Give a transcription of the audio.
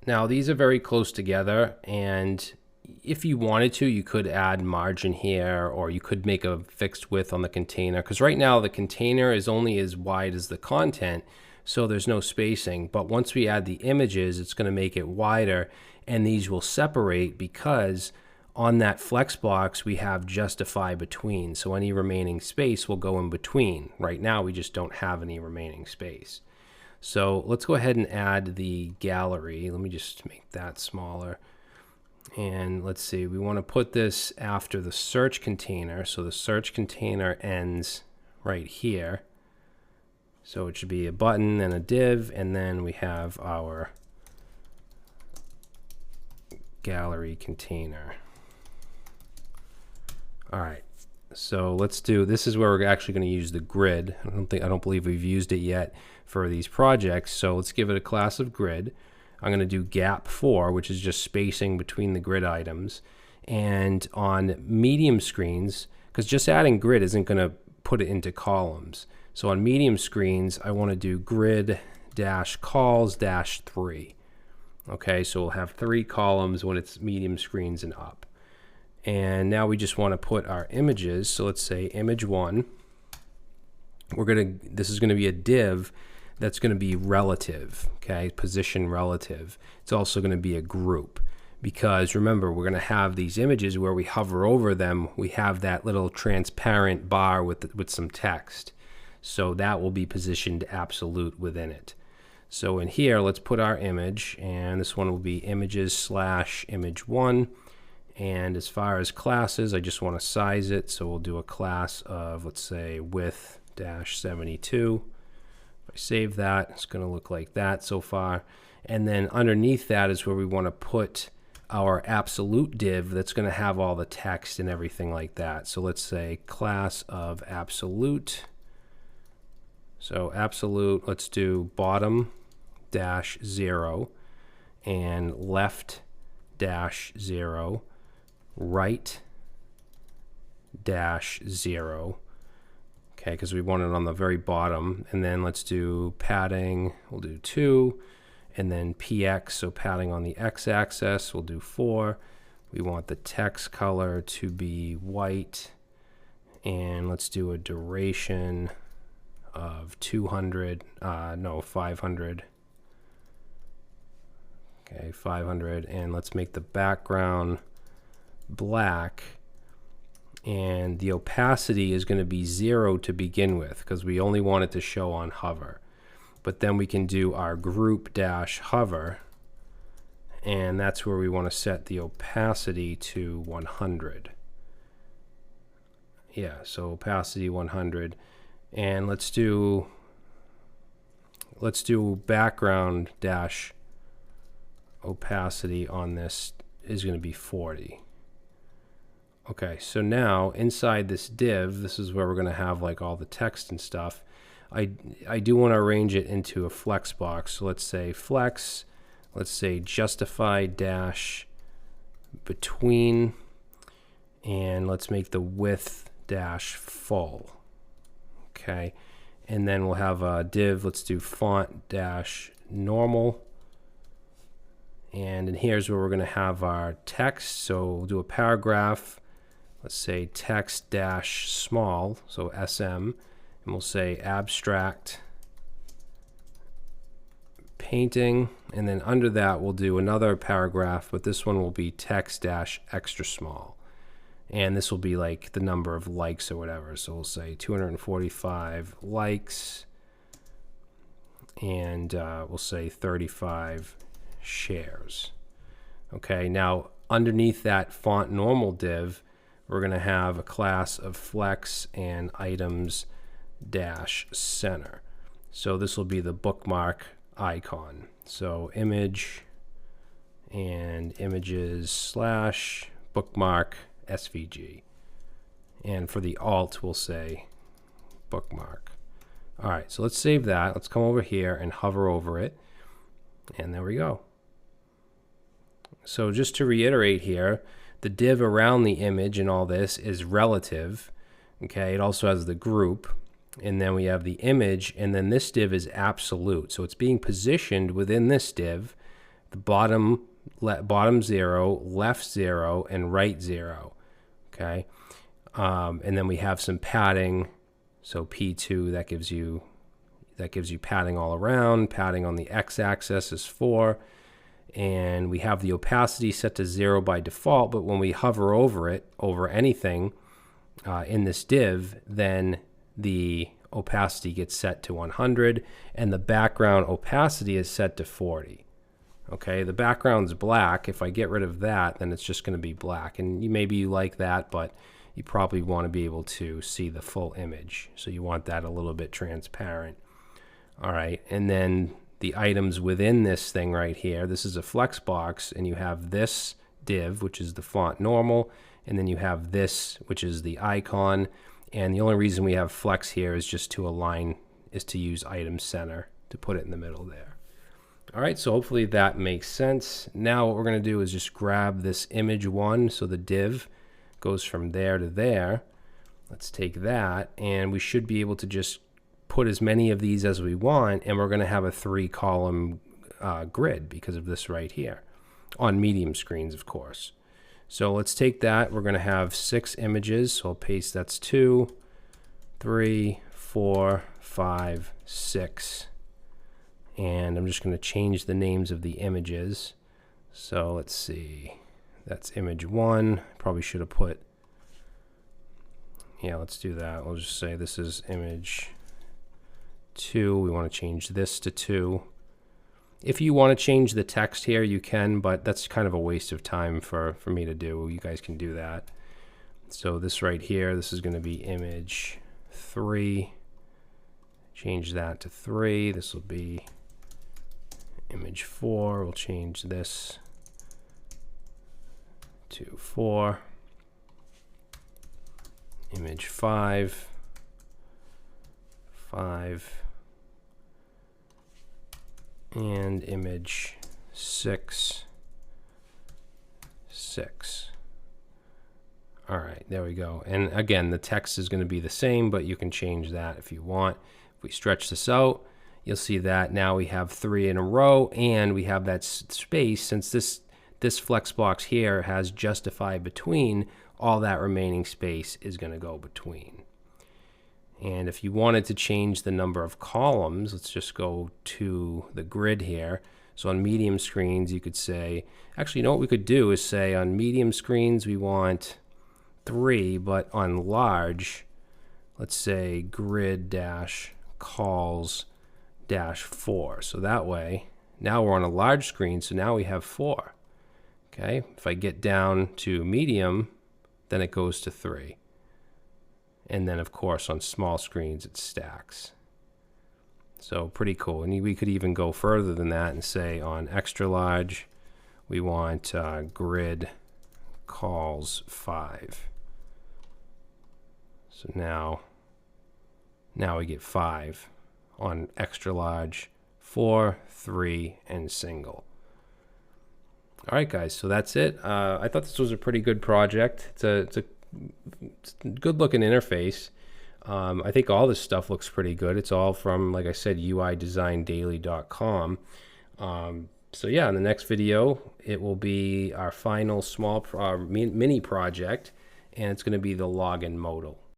Now these are very close together, and if you wanted to, you could add margin here, or you could make a fixed width on the container, because right now the container is only as wide as the content, so there's no spacing. But once we add the images, it's going to make it wider, and these will separate because on that flex box we have justify between, so any remaining space will go in between. Right now we just don't have any remaining space. So let's go ahead and add the gallery. Let me just make that smaller. And let's see, we want to put this after the search container. So the search container ends right here. So it should be a button and a div, and then we have our gallery container. All right. So let's do, this is where we're actually going to use the grid. I don't believe we've used it yet for these projects. So let's give it a class of grid. I'm going to do gap 4, which is just spacing between the grid items. And on medium screens, because just adding grid isn't going to put it into columns. So on medium screens, I want to do grid dash calls dash 3. Okay, so we'll have 3 columns when it's medium screens and up. And now we just want to put our images. So let's say image 1. This is going to be a div that's going to be relative, okay, position relative. It's also going to be a group, because remember, we're going to have these images where we hover over them, we have that little transparent bar with some text. So that will be positioned absolute within it. So in here, let's put our image, and this one will be images slash image 1. And as far as classes, I just want to size it. So we'll do a class of, let's say, width dash 72. If I save that, it's going to look like that so far. And then underneath that is where we want to put our absolute div that's going to have all the text and everything like that. So let's say class of absolute. So absolute, let's do bottom dash 0 and left dash 0, right dash 0. Okay, because we want it on the very bottom. And then let's do padding, we'll do 2. And then px, so padding on the x-axis, we'll do 4. We want the text color to be white. And let's do a duration of 500. Okay, 500. And let's make the background black. And the opacity is going to be 0 to begin with, because we only want it to show on hover. But then we can do our group dash hover, and that's where we want to set the opacity to 100. Yeah, so opacity 100. And let's do background dash opacity on this is going to be 40. Okay, so now inside this div, this is where we're going to have like all the text and stuff. I do want to arrange it into a flex box. So let's say flex, let's say justify dash between, and let's make the width dash full. Okay, and then we'll have a div, let's do font dash normal. And in here's where we're going to have our text. So we'll do a paragraph. Let's say text dash small, so SM, and we'll say abstract painting, and then under that we'll do another paragraph, but this one will be text dash extra small, and this will be like the number of likes or whatever. So we'll say 245 likes, and we'll say 35 shares. Okay, now underneath that font normal div, we're going to have a class of flex and items dash center. So this will be the bookmark icon. So image and images slash bookmark SVG. And for the alt, we'll say bookmark. All right, so let's save that. Let's come over here and hover over it. And there we go. So just to reiterate here, the div around the image and all this is relative. Okay, it also has the group, and then we have the image, and then this div is absolute. So it's being positioned within this div. the bottom 0, left 0, and right 0. Okay, and then we have some padding. So P2, that gives you padding all around. Padding on the x-axis is 4, and we have the opacity set to 0 by default. But when we hover over it, over anything in this div, then the opacity gets set to 100, and the background opacity is set to 40. Okay, the background's black. If I get rid of that, then it's just going to be black. And maybe you like that, but you probably want to be able to see the full image. So you want that a little bit transparent. All right, and then the items within this thing right here, this is a flex box, and you have this div, which is the font normal, and then you have this, which is the icon. And the only reason we have flex here is just to align, is to use item center to put it in the middle there. All right, so hopefully that makes sense. Now what we're going to do is just grab this image 1, so the div goes from there to there. Let's take that, and we should be able to just put as many of these as we want, and we're going to have a 3-column grid because of this right here, on medium screens, of course. So let's take that. We're going to have 6 images, so I'll paste that's 2, 3, 4, 5, 6. And I'm just going to change the names of the images. So let's see. That's image 1. Probably should have put, yeah, let's do that. We'll just say this is image 2. We want to change this to 2. If you want to change the text here, you can, but that's kind of a waste of time for me to do. You guys can do that. So this right here, this is going to be image 3. Change that to 3. This will be image 4. We'll change this to 4. Image 5. 5. And image 6. 6. All right, there we go. And again, the text is going to be the same, but you can change that if you want. If we stretch this out, you'll see that now we have 3 in a row, and we have that space. Since this flex box here has justify between, all that remaining space is going to go between. And if you wanted to change the number of columns, let's just go to the grid here. So on medium screens, you could say, actually, you know what we could do is say on medium screens, we want 3, but on large, let's say grid dash calls dash 4. So that way, now we're on a large screen, so now we have 4. Okay, if I get down to medium, then it goes to 3. And then, of course, on small screens, it stacks. So pretty cool. And we could even go further than that and say on extra large, we want grid calls 5. So now we get 5 on extra large, 4, 3, and single. All right, guys, so that's it. I thought this was a pretty good project. It's a good looking interface. I think all this stuff looks pretty good. It's all from, like I said, UIDesignDaily.com. So yeah, in the next video, it will be our final small mini project, and it's going to be the login modal.